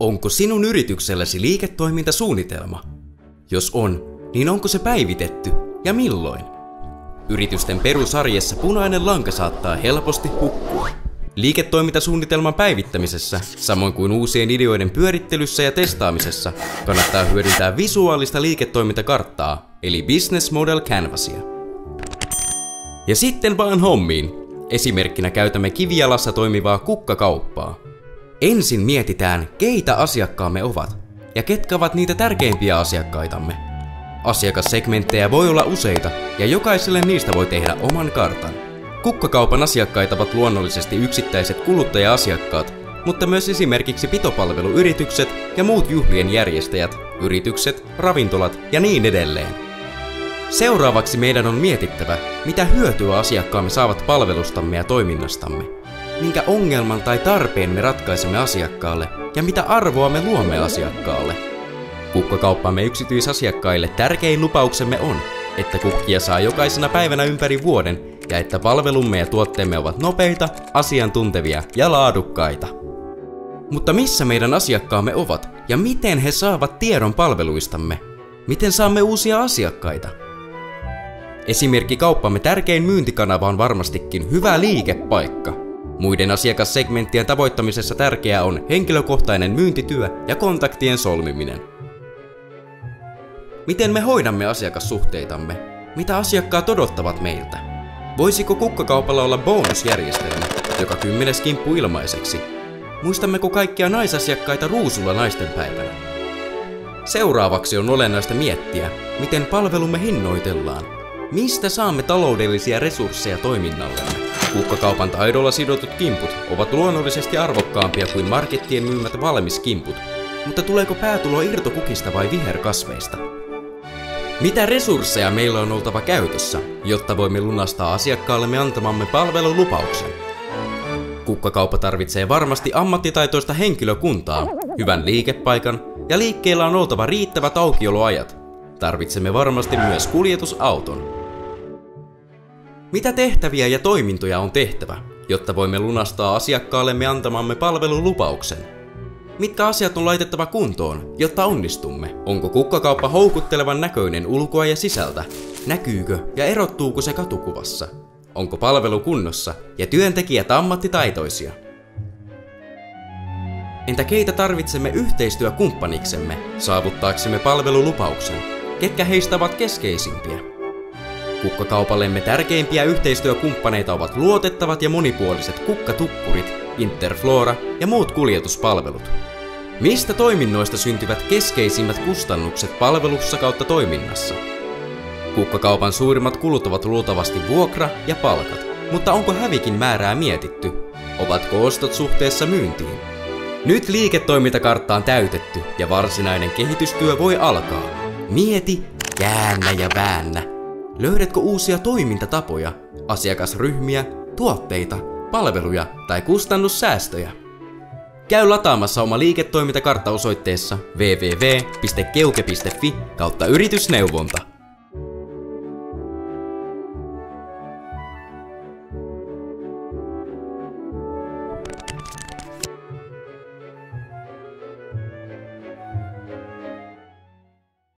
Onko sinun yrityksellesi liiketoimintasuunnitelma? Jos on, niin onko se päivitetty ja milloin? Yritysten perusarjessa punainen lanka saattaa helposti hukkua. Liiketoimintasuunnitelman päivittämisessä, samoin kuin uusien ideoiden pyörittelyssä ja testaamisessa, kannattaa hyödyntää visuaalista liiketoimintakarttaa, eli Business Model Canvasia. Ja sitten vaan hommiin. Esimerkkinä käytämme kivijalassa toimivaa kukkakauppaa. Ensin mietitään, keitä asiakkaamme ovat ja ketkä ovat niitä tärkeimpiä asiakkaitamme. Asiakassegmenttejä voi olla useita ja jokaiselle niistä voi tehdä oman kartan. Kukkakaupan asiakkaita ovat luonnollisesti yksittäiset kuluttaja-asiakkaat, mutta myös esimerkiksi pitopalveluyritykset ja muut juhlien järjestäjät, yritykset, ravintolat ja niin edelleen. Seuraavaksi meidän on mietittävä, mitä hyötyä asiakkaamme saavat palvelustamme ja toiminnastamme. Minkä ongelman tai tarpeen me ratkaisemme asiakkaalle ja mitä arvoa me luomme asiakkaalle. Kukkakauppamme yksityisasiakkaille tärkein lupauksemme on, että kukkia saa jokaisena päivänä ympäri vuoden ja että palvelumme ja tuotteemme ovat nopeita, asiantuntevia ja laadukkaita. Mutta missä meidän asiakkaamme ovat ja miten he saavat tiedon palveluistamme? Miten saamme uusia asiakkaita? Esimerkki kauppamme tärkein myyntikanava on varmastikin hyvä liikepaikka. Muiden asiakassegmenttien tavoittamisessa tärkeää on henkilökohtainen myyntityö ja kontaktien solmiminen. Miten me hoidamme asiakassuhteitamme? Mitä asiakkaat odottavat meiltä? Voisiko kukkakaupalla olla bonusjärjestelmä, joka 10. kimppu ilmaiseksi? Muistammeko kaikkia naisasiakkaita ruusulla naistenpäivänä? Seuraavaksi on olennaista miettiä, miten palvelumme hinnoitellaan. Mistä saamme taloudellisia resursseja toiminnallemme? Kukkakaupan taidolla sidotut kimput ovat luonnollisesti arvokkaampia kuin markettien myymät valmiskimput, mutta tuleeko päätulo irtokukista vai viherkasveista? Mitä resursseja meillä on oltava käytössä, jotta voimme lunastaa asiakkaallemme antamamme palvelulupauksen? Kukkakauppa tarvitsee varmasti ammattitaitoista henkilökuntaa, hyvän liikepaikan ja liikkeellä on oltava riittävät aukioloajat. Tarvitsemme varmasti myös kuljetusauton. Mitä tehtäviä ja toimintoja on tehtävä, jotta voimme lunastaa asiakkaallemme antamamme palvelulupauksen? Mitkä asiat on laitettava kuntoon, jotta onnistumme? Onko kukkakauppa houkuttelevan näköinen ulkoa ja sisältä? Näkyykö ja erottuuko se katukuvassa? Onko palvelu kunnossa ja työntekijät ammattitaitoisia? Entä keitä tarvitsemme yhteistyökumppaniksemme saavuttaaksemme palvelulupauksen? Ketkä heistä ovat keskeisimpiä? Kukkakaupallemme tärkeimpiä yhteistyökumppaneita ovat luotettavat ja monipuoliset kukkatuppurit, Interflora ja muut kuljetuspalvelut. Mistä toiminnoista syntyvät keskeisimmät kustannukset palvelussa kautta toiminnassa? Kukkakaupan suurimmat kulut ovat luultavasti vuokra ja palkat, mutta onko hävikin määrää mietitty? Ovatko ostot suhteessa myyntiin? Nyt liiketoimintakartta on täytetty ja varsinainen kehitystyö voi alkaa. Mieti, käännä ja väännä. Löydätkö uusia toimintatapoja, asiakasryhmiä, tuotteita, palveluja tai kustannussäästöjä? Käy lataamassa oma liiketoimintakartta osoitteessa www.keuke.fi/yritysneuvonta.